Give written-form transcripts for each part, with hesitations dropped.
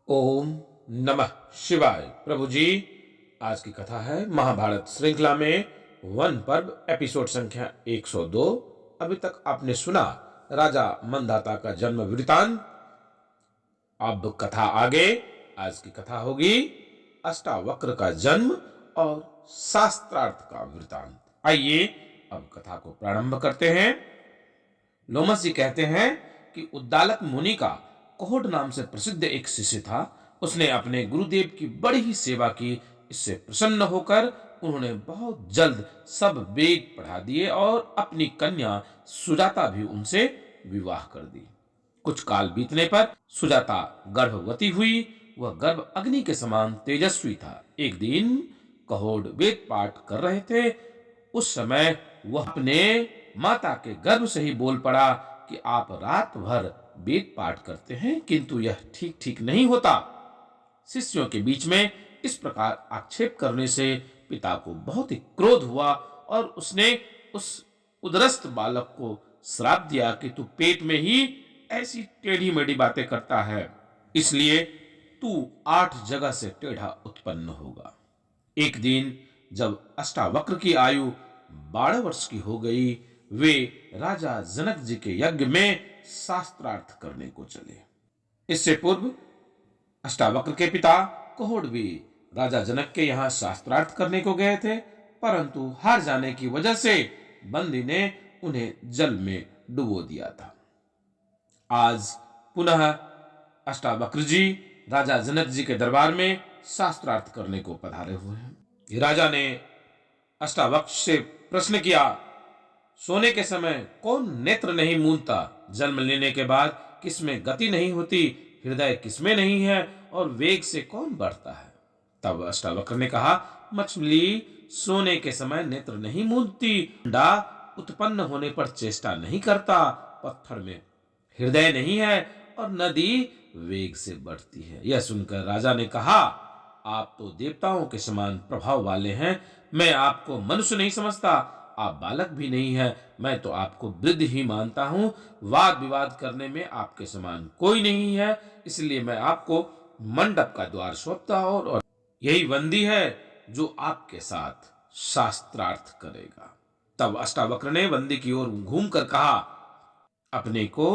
ओम नमः शिवाय। प्रभु जी, आज की कथा है महाभारत श्रृंखला में वन पर्व एपिसोड संख्या 102। अभी तक आपने सुना राजा मंदाता का जन्म वृतांत। अब कथा आगे। आज की कथा होगी अष्टावक्र का जन्म और शास्त्रार्थ का वृतांत। आइए अब कथा को प्रारंभ करते हैं। लोमस जी कहते हैं कि उद्दालक मुनि का कोहट नाम से प्रसिद्ध एक शिष्य था। उसने अपने गुरुदेव की बड़ी ही सेवा की। इससे प्रसन्न होकर उन्होंने बहुत जल्द सब वेद पढ़ा दिए और अपनी कन्या सुजाता भी उनसे विवाह कर दी। कुछ काल बीतने पर सुजाता गर्भवती हुई। वह गर्भ अग्नि के समान तेजस्वी था। एक दिन कहोड वेद पाठ कर रहे थे। उस समय वह अपने माता के गर्भ से ही बोल पड़ा कि आप रात भर वेद पाठ करते हैं, किंतु यह ठीक ठीक नहीं होता। शिष्यों के बीच में इस प्रकार आक्षेप करने से पिता को बहुत ही क्रोध हुआ और उसने उस उदरस्त बालक को श्राप दिया कि तू पेट में ही ऐसी टेढ़ी मेढ़ी बातें करता है, इसलिए तू 8 जगह से टेढ़ा उत्पन्न होगा। एक दिन जब अष्टावक्र की आयु 12 वर्ष की हो गई, वे राजा जनक जी के यज्ञ में शास्त्रार्थ करने को चले। इससे पूर्व अष्टावक्र के पिता कोहड़ भी राजा जनक के यहाँ शास्त्रार्थ करने को गए थे, परंतु हार जाने की वजह से बंदी ने उन्हें जल में डुबो दिया था। आज पुनः अष्टावक्र जी राजा जनक जी के दरबार में शास्त्रार्थ करने को पधारे हुए हैं। राजा ने अष्टावक्र से प्रश्न किया, सोने के समय कौन नेत्र नहीं मूंदता? जन्म लेने के बाद किसमें गति नहीं होती? हृदय किसमें नहीं है? और वेग से कौन बढ़ता है? तब अष्टावक्र ने कहा, मछली सोने के समय नेत्र नहीं मूंदती, अंडा उत्पन्न होने पर चेष्टा नहीं करता, पत्थर में हृदय नहीं है और नदी वेग से बढ़ती है। यह सुनकर राजा ने कहा, आप तो देवताओं के समान प्रभाव वाले हैं। मैं आपको मनुष्य नहीं समझता। आप बालक भी नहीं है। मैं तो आपको वृद्ध ही मानता हूं। वाद विवाद करने में आपके समान कोई नहीं है, इसलिए मैं आपको मंडप का द्वार सौंपता हूं और यही बंदी है जो आपके साथ शास्त्रार्थ करेगा। तब अष्टावक्र ने बंदी की ओर घूमकर कहा, अपने को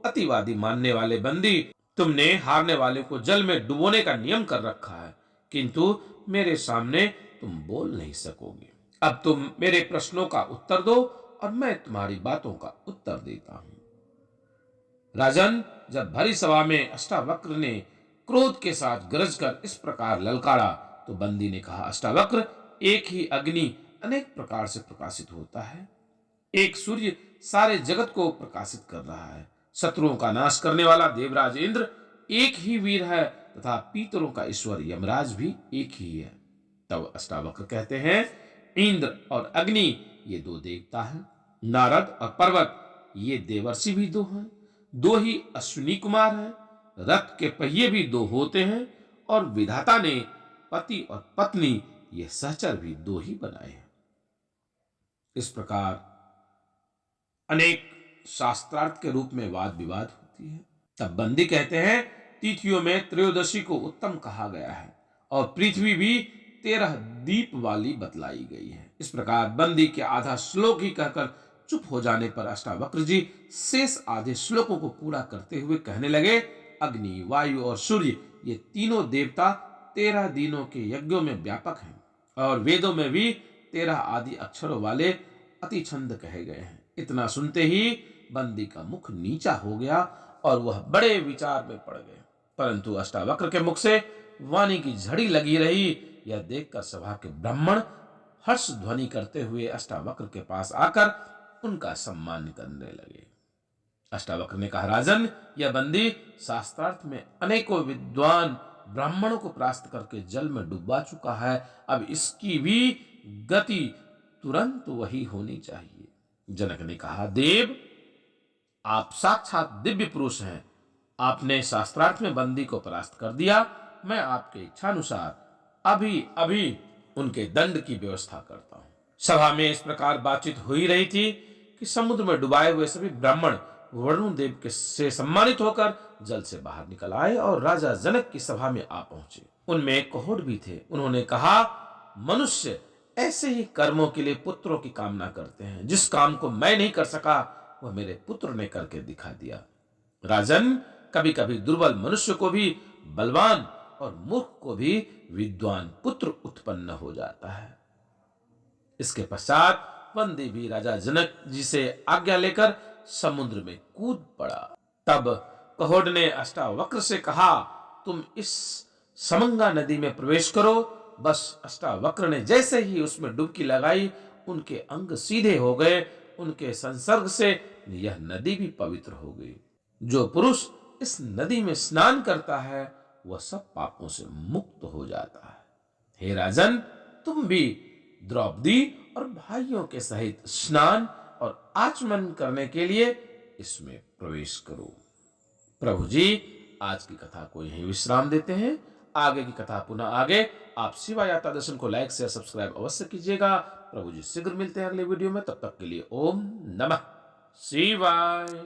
अतिवादी मानने वाले बंदी, तुमने हारने वाले को जल में डुबोने का नियम कर रखा है, किंतु मेरे सामने तुम बोल नहीं सकोगे। अब तुम मेरे प्रश्नों का उत्तर दो और मैं तुम्हारी बातों का उत्तर देता हूं। राजन, जब भरी सभा में अष्टावक्र ने क्रोध के साथ गरज कर इस प्रकार ललकारा तो बंदी ने कहा, अष्टावक्र, एक ही अग्नि अनेक प्रकार से प्रकाशित होता है। एक सूर्य सारे जगत को प्रकाशित कर रहा है। शत्रुओं का नाश करने वाला देवराज इंद्र एक ही वीर है तथा पीतरों का ईश्वर यमराज भी एक ही है। तब अष्टावक्र कहते हैं, इंद्र और अग्नि ये 2 देवता हैं। नारद और पर्वत ये देवर्षि भी 2 हैं। 2 ही अश्विनी कुमार हैं। रथ के पहिए भी 2 होते हैं और विधाता ने पति और पत्नी ये सहचर भी 2 ही बनाए हैं। इस प्रकार अनेक शास्त्रार्थ के रूप में वाद विवाद होती है। तब बंदी कहते हैं, तिथियों में त्रयोदशी को उत्तम कहा गया है और पृथ्वी भी 13 दीप वाली बतलाई गई है। इस प्रकार बंदी के आधा श्लोक ही कहकर चुप हो जाने पर अष्टावक्र जी शेष आधे श्लोकों को पूरा करते हुए कहने लगे, अग्नि, वायु और सूर्य ये तीनों देवता 13 दिनों के यज्ञों में व्यापक हैं और वेदों में भी 13 आदि अक्षरों वाले अति छंद कहे गए हैं। इतना सुनते ही बंदी का मुख नीचा हो गया और वह बड़े विचार में पड़ गए, परंतु अष्टावक्र के मुख से वाणी की झड़ी लगी रही। यह देखकर सभा के ब्राह्मण हर्ष ध्वनि करते हुए अष्टावक्र के पास आकर उनका सम्मान करने लगे। अष्टावक्र ने कहा, राजन, यह बंदी शास्त्रार्थ में अनेकों विद्वान ब्राह्मणों को परास्त करके जल में डुबा चुका है। अब इसकी भी गति तुरंत वही होनी चाहिए। जनक ने कहा, देव, आप साक्षात दिव्य पुरुष हैं। आपने शास्त्रार्थ में बंदी को परास्त कर दिया। मैं आपके इच्छानुसार अभी अभी उनके दंड की व्यवस्था करता हूं। सभा में इस प्रकार बातचीत हो ही रही थी कि समुद्र में डुबाए हुए सभी ब्राह्मण वरुण देव के से सम्मानित होकर जल से बाहर निकल आए और राजा जनक की सभा में आ पहुंचे। उनमें एक कहोड़ भी थे। उन्होंने कहा, मनुष्य ऐसे ही कर्मों के लिए पुत्रों की कामना करते हैं। जिस काम को मैं नहीं कर सका वह मेरे पुत्र ने करके दिखा दिया। राजन, कभी कभी दुर्बल मनुष्य को भी बलवान और मूर्ख को भी विद्वान पुत्र उत्पन्न हो जाता है। इसके पश्चात वंदी भी राजा जनक जी से आज्ञा लेकर समुद्र में कूद पड़ा। तब कहोड़ ने अष्टावक्र से कहा, तुम इस समंगा नदी में प्रवेश करो। बस अष्टावक्र ने जैसे ही उसमें डुबकी लगाई, उनके अंग सीधे हो गए। उनके संसर्ग से यह नदी भी पवित्र हो गई। जो पुरुष इस नदी में स्नान करता है वह सब पापों से मुक्त हो जाता है। हे राजन, तुम भी द्रौपदी और भाइयों के सहित स्नान और आचमन करने के लिए इसमें प्रवेश करो। प्रभु जी, आज की कथा को यहीं विश्राम देते हैं। आगे की कथा पुनः आगे। आप शिवा यात्रा दर्शन को लाइक शेयर सब्सक्राइब अवश्य कीजिएगा। प्रभु जी शीघ्र मिलते हैं अगले वीडियो में। तब तक के लिए ओम नमः शिवाय।